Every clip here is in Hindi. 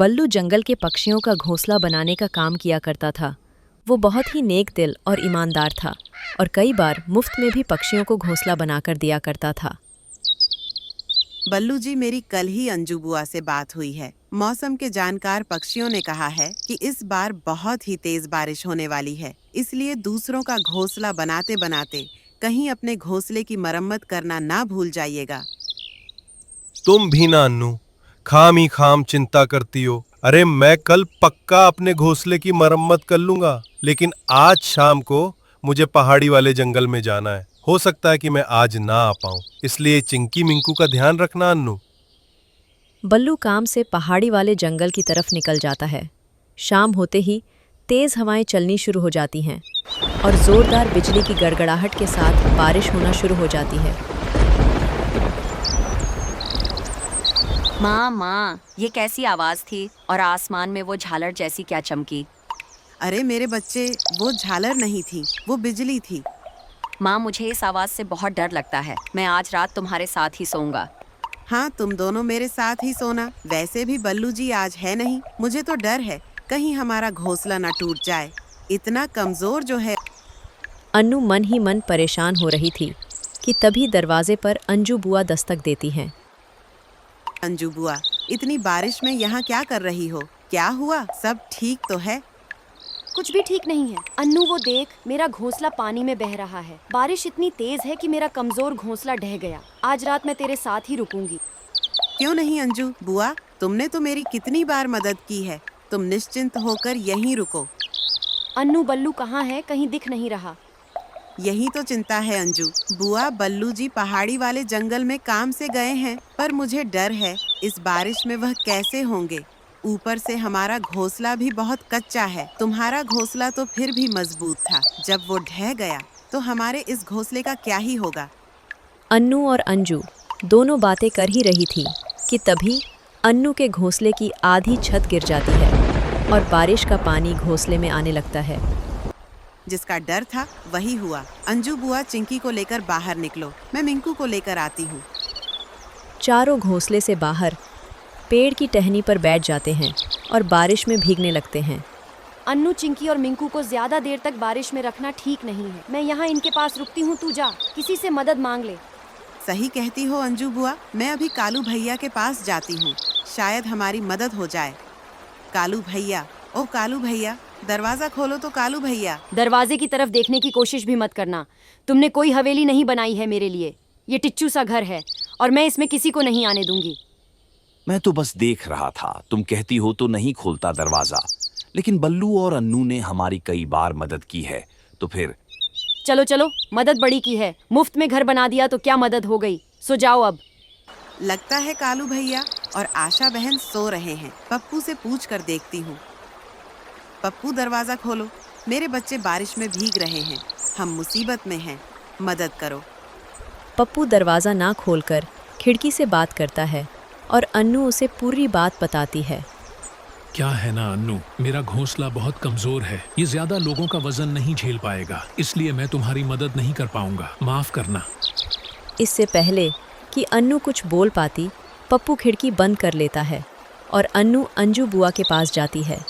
बल्लू जंगल के पक्षियों का घोंसला बनाने का काम किया करता था। वो बहुत ही नेक दिल और ईमानदार था और कई बार मुफ्त में भी पक्षियों को घोंसला बनाकर दिया करता था। बल्लू जी, मेरी कल ही अंजू बुआ से बात हुई है। मौसम के जानकार पक्षियों ने कहा है कि इस बार बहुत ही तेज बारिश होने वाली है, इसलिए दूसरों का घोंसला बनाते बनाते कहीं अपने घोंसले की मरम्मत करना ना भूल जाइएगा। तुम भी ना अन्नू, खाम ही खाम चिंता करती हो। अरे मैं कल पक्का अपने घोंसले की मरम्मत कर लूंगा, लेकिन आज शाम को मुझे पहाड़ी वाले जंगल में जाना है। हो सकता है कि मैं आज ना आ पाऊं, इसलिए चिंकी मिंकू का ध्यान रखना अन्नू। बल्लू काम से पहाड़ी वाले जंगल की तरफ निकल जाता है। शाम होते ही तेज हवाएं चलनी शुरू हो जाती हैं और जोरदार बिजली की गड़गड़ाहट के साथ बारिश होना शुरू हो जाती है। माँ, ये कैसी आवाज थी और आसमान में वो झालर जैसी क्या चमकी? अरे मेरे बच्चे, वो झालर नहीं थी, वो बिजली थी। माँ, मुझे इस आवाज से बहुत डर लगता है। मैं आज रात तुम्हारे साथ ही सोऊंगा। हाँ, तुम दोनों मेरे साथ ही सोना। वैसे भी बल्लू जी आज है नहीं। मुझे तो डर है कहीं हमारा घोंसला ना टूट जाए। इतना कमजोर जो है। अन्नू मन ही मन परेशान हो रही थी कि तभी दरवाजे पर अंजू बुआ दस्तक देती हैं। अंजू बुआ, इतनी बारिश में यहाँ क्या कर रही हो? क्या हुआ? सब ठीक तो है? कुछ भी ठीक नहीं है अन्नू। वो देख, मेरा घोंसला पानी में बह रहा है। बारिश इतनी तेज है कि मेरा कमजोर घोंसला ढह गया। आज रात मैं तेरे साथ ही रुकूंगी। क्यों नहीं अंजू बुआ, तुमने तो मेरी कितनी बार मदद की है। तुम निश्चिंत होकर यहीं रुको। अन्नू, बल्लू कहाँ है? कहीं दिख नहीं रहा। यही तो चिंता है अंजू बुआ। बल्लू जी पहाड़ी वाले जंगल में काम से गए हैं, पर मुझे डर है इस बारिश में वह कैसे होंगे। ऊपर से हमारा घोंसला भी बहुत कच्चा है। तुम्हारा घोंसला तो फिर भी मजबूत था। जब वो ढह गया तो हमारे इस घोंसले का क्या ही होगा। अन्नू और अंजू दोनों बातें कर ही रही थी कि तभी अन्नू के घोंसले की आधी छत गिर जाती है और बारिश का पानी घोंसले में आने लगता है। जिसका डर था वही हुआ। अंजू बुआ, चिंकी को लेकर बाहर निकलो, मैं मिंकू को लेकर आती हूँ। चारों घोंसले से बाहर पेड़ की टहनी पर बैठ जाते हैं और बारिश में भीगने लगते हैं। अन्नू, चिंकी और मिंकू को ज्यादा देर तक बारिश में रखना ठीक नहीं है। मैं यहाँ इनके पास रुकती हूँ, तू जा किसी से मदद मांग ले। सही कहती हो अंजू बुआ, मैं अभी कालू भैया के पास जाती हूँ। शायद हमारी मदद हो जाए। कालू भैया, ओ कालू भैया, दरवाजा खोलो तो कालू भैया। दरवाजे की तरफ देखने की कोशिश भी मत करना। तुमने कोई हवेली नहीं बनाई है मेरे लिए। ये टिच्चू सा घर है और मैं इसमें किसी को नहीं आने दूंगी। मैं तो बस देख रहा था। तुम कहती हो तो नहीं खोलता दरवाजा, लेकिन बल्लू और अन्नू ने हमारी कई बार मदद की है, तो फिर चलो चलो, मदद बड़ी की है। मुफ्त में घर बना दिया तो क्या मदद हो गई। सो जाओ अब। लगता है कालू भैया और आशा बहन सो रहे हैं। पप्पू से पूछ कर देखती हूँ। पप्पू, दरवाजा खोलो। मेरे बच्चे बारिश में भीग रहे हैं। हम मुसीबत में हैं, मदद करो। पप्पू दरवाज़ा ना खोलकर खिड़की से बात करता है और अन्नू उसे पूरी बात बताती है। क्या है ना अन्नू, मेरा घोंसला बहुत कमजोर है। ये ज्यादा लोगों का वजन नहीं झेल पाएगा, इसलिए मैं तुम्हारी मदद नहीं कर पाऊंगा। माफ करना। इससे पहले कि अन्नू कुछ बोल पाती, पप्पू खिड़की बंद कर लेता है और अन्नू अंजू बुआ के पास जाती है।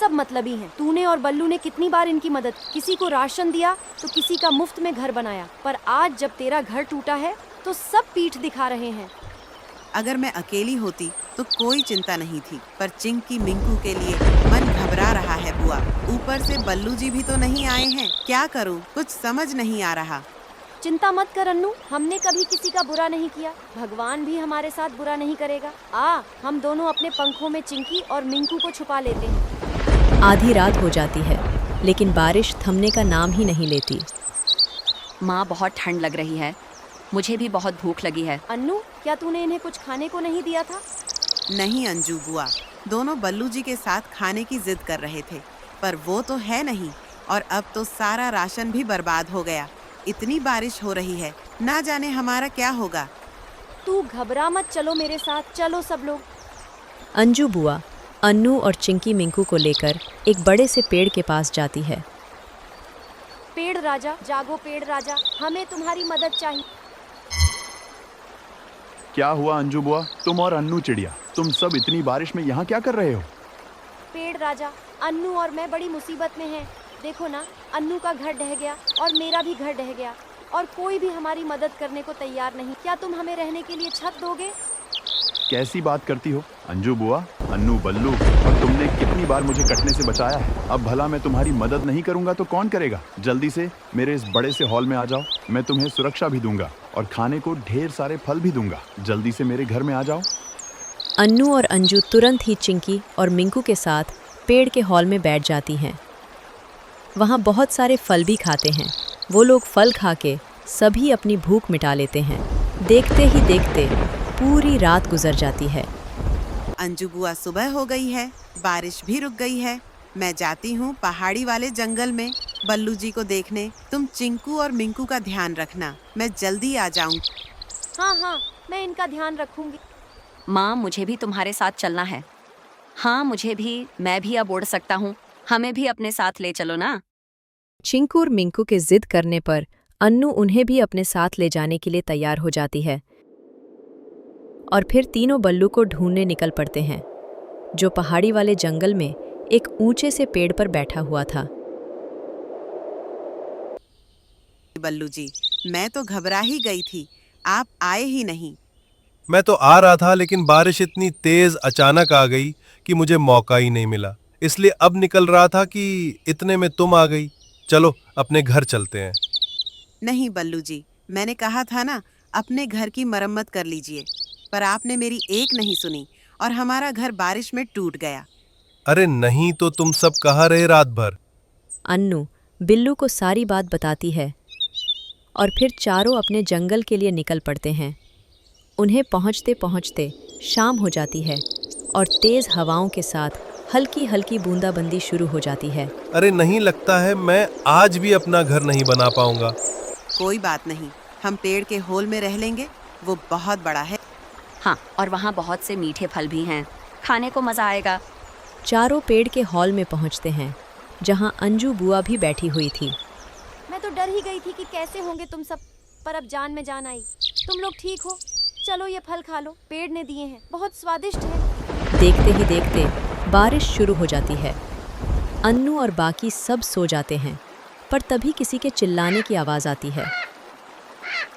सब मतलबी हैं। तूने और बल्लू ने कितनी बार इनकी मदद, किसी को राशन दिया तो किसी का मुफ्त में घर बनाया, पर आज जब तेरा घर टूटा है तो सब पीठ दिखा रहे हैं। अगर मैं अकेली होती तो कोई चिंता नहीं थी, पर चिंकी मिंकू के लिए मन घबरा रहा है बुआ। ऊपर से बल्लू जी भी तो नहीं आए हैं। क्या करूं, कुछ समझ नहीं आ रहा। चिंता मत कर अन्नू, हमने कभी किसी का बुरा नहीं किया। भगवान भी हमारे साथ बुरा नहीं करेगा। हम दोनों अपने पंखों में चिंकी और मिंकू को छुपा लेते हैं। आधी रात हो जाती है, लेकिन बारिश थमने का नाम ही नहीं लेती। माँ, बहुत ठंड लग रही है। मुझे भी बहुत भूख लगी है। अन्नू, क्या तूने इन्हें कुछ खाने को नहीं दिया था? नहीं अंजू बुआ, दोनों बल्लू जी के साथ खाने की जिद कर रहे थे, पर वो तो है नहीं और अब तो सारा राशन भी बर्बाद हो गया। इतनी बारिश हो रही है, ना जाने हमारा क्या होगा। तू घबरा मत, चलो मेरे साथ, चलो सब लोग। अंजू बुआ अन्नू और चिंकी मिंकू को लेकर एक बड़े से पेड़ के पास जाती है। पेड़ राजा, जागो पेड़ राजा, हमें तुम्हारी मदद चाहिए। क्या हुआ अंजू बुआ, तुम और अन्नू चिड़िया, तुम सब इतनी बारिश में यहाँ क्या कर रहे हो? पेड़ राजा, अन्नू और मैं बड़ी मुसीबत में हैं। देखो ना, अन्नू का घर ढह गया और मेरा भी घर ढह गया और कोई भी हमारी मदद करने को तैयार नहीं। क्या तुम हमें रहने के लिए छत दोगे? कैसी बात करती हो अंजू बुआ, अन्नू बल्लू, और तुमने कितनी बार मुझे कटने से बचाया है। अब भला मैं तुम्हारी मदद नहीं करूंगा तो कौन करेगा? जल्दी से मेरे इस बड़े से हॉल में आ जाओ, मैं तुम्हें सुरक्षा भी दूंगा और खाने को ढेर सारे फल भी दूंगा। जल्दी से मेरे घर में आ जाओ। अन्नू और अंजू तुरंत ही चिंकी और मिंकू के साथ पेड़ के हॉल में बैठ जाती हैं। वहाँ बहुत सारे फल भी खाते हैं। वो लोग फल खा के सभी अपनी भूख मिटा लेते हैं। देखते ही देखते पूरी रात गुजर जाती है। अंजू बुआ, सुबह हो गई है, बारिश भी रुक गई है। मैं जाती हूँ पहाड़ी वाले जंगल में बल्लू जी को देखने। तुम चिंकू और मिंकू का ध्यान रखना, मैं जल्दी आ जाऊँ। हाँ हाँ, मैं इनका ध्यान रखूंगी। माँ, मुझे भी तुम्हारे साथ चलना है। हाँ, मुझे भी, मैं भी अब उड़ सकता हूँ। हमें भी अपने साथ ले चलो ना। चिंकू और मिंकू के जिद करने पर अन्नू उन्हें भी अपने साथ ले जाने के लिए तैयार हो जाती है और फिर तीनों बल्लू को ढूंढने निकल पड़ते हैं, जो पहाड़ी वाले जंगल में एक ऊंचे से पेड़ पर बैठा हुआ था। बल्लू जी, मैं तो घबरा ही गई थी, आप आए ही नहीं। मैं तो आ रहा था, लेकिन बारिश इतनी तेज अचानक आ गई कि मुझे मौका ही नहीं मिला। इसलिए अब निकल रहा था कि इतने में तुम आ गई। चलो अपने घर चलते हैं। नहीं बल्लू जी, मैंने कहा था ना, अपने घर की मरम्मत कर लीजिए, पर आपने मेरी एक नहीं सुनी और हमारा घर बारिश में टूट गया। अरे नहीं तो तुम सब कहाँ रहे रात भर? अन्नू बिल्लू को सारी बात बताती है और फिर चारों अपने जंगल के लिए निकल पड़ते हैं। उन्हें पहुंचते पहुंचते शाम हो जाती है और तेज हवाओं के साथ हल्की हल्की बूंदाबंदी शुरू हो जाती है। अरे नहीं, लगता है मैं आज भी अपना घर नहीं बना पाऊंगा। कोई बात नहीं, हम पेड़ के होल में रह लेंगे, वो बहुत बड़ा है। हाँ, और वहाँ बहुत से मीठे फल भी हैं, खाने को मज़ा आएगा। चारों पेड़ के हॉल में पहुंचते हैं, जहां अंजू बुआ भी बैठी हुई थी। मैं तो डर ही गई थी कि कैसे होंगे तुम सब, पर अब जान में जान आई। तुम लोग ठीक हो? चलो ये फल खा लो, पेड़ ने दिए हैं, बहुत स्वादिष्ट है। देखते ही देखते बारिश शुरू हो जाती है। अन्नू और बाकी सब सो जाते हैं, पर तभी किसी के चिल्लाने की आवाज़ आती है।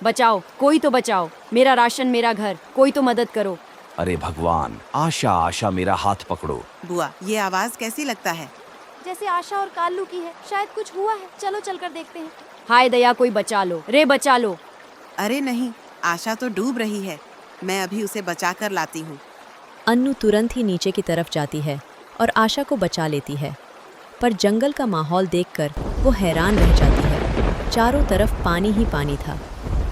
बचाओ, कोई तो बचाओ, मेरा राशन, मेरा घर, कोई तो मदद करो। अरे भगवान, आशा आशा मेरा हाथ पकड़ो। बुआ, ये आवाज कैसी लगता है? जैसे आशा और काल्लू की है, शायद कुछ हुआ है। चलो चलकर देखते हैं। हाय दया, कोई बचा लो रे, बचा लो। अरे नहीं, आशा तो डूब रही है, मैं अभी उसे बचा कर लाती हूँ। अन्नू तुरंत ही नीचे की तरफ जाती है और आशा को बचा लेती है, पर जंगल का माहौल देखकर वो हैरान रह जाती है। चारों तरफ पानी ही पानी था।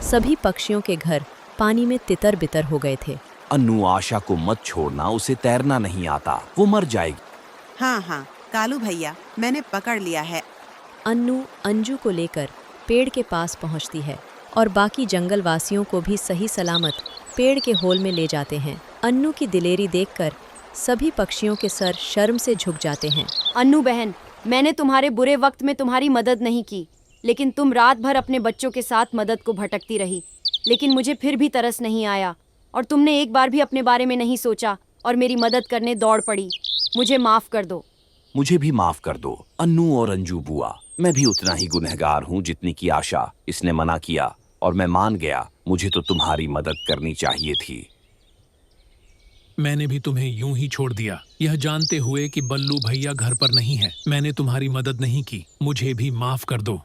सभी पक्षियों के घर पानी में तितर बितर हो गए थे। अन्नू, आशा को मत छोड़ना, उसे तैरना नहीं आता, वो मर जाएगी। हाँ हाँ कालू भैया, मैंने पकड़ लिया है। अन्नू अंजू को लेकर पेड़ के पास पहुंचती है और बाकी जंगल वासियों को भी सही सलामत पेड़ के होल में ले जाते हैं। अन्नू की दिलेरी देखकर सभी पक्षियों के सर शर्म से झुक जाते हैं। अन्नू बहन, मैंने तुम्हारे बुरे वक्त में तुम्हारी मदद नहीं की, लेकिन तुम रात भर अपने बच्चों के साथ मदद को भटकती रही, लेकिन मुझे फिर भी तरस नहीं आया और तुमने एक बार भी अपने बारे में नहीं सोचा और मेरी मदद करने दौड़ पड़ी। मुझे माफ कर दो। मुझे भी माफ कर दो अन्नू और अंजू बुआ, मैं भी उतना ही गुनहगार हूँ जितनी की आशा। इसने मना किया और मैं मान गया, मुझे तो तुम्हारी मदद करनी चाहिए थी। मैंने भी तुम्हें यूं ही छोड़ दिया, यह जानते हुए कि बल्लू भैया घर पर नहीं है। मैंने तुम्हारी मदद नहीं की, मुझे भी माफ कर दो।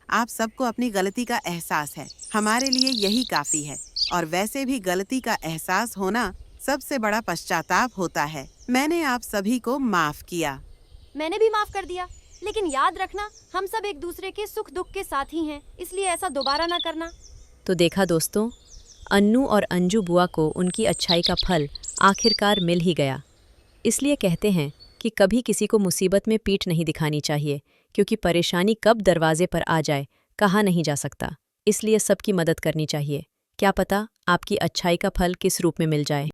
आप सबको अपनी गलती का एहसास है, हमारे लिए यही काफी है। और वैसे भी गलती का एहसास होना सबसे बड़ा पश्चाताप होता है। मैंने आप सभी को माफ किया। मैंने भी माफ कर दिया, लेकिन याद रखना, हम सब एक दूसरे के सुख दुख के साथी हैं, इसलिए ऐसा दोबारा ना करना। तो देखा दोस्तों, अन्नू और अंजू बुआ को उनकी अच्छाई का फल आखिरकार मिल ही गया। इसलिए कहते हैं कि कभी किसी को मुसीबत में पीठ नहीं दिखानी चाहिए, क्योंकि परेशानी कब दरवाजे पर आ जाए कहा नहीं जा सकता। इसलिए सबकी मदद करनी चाहिए। क्या पता आपकी अच्छाई का फल किस रूप में मिल जाए।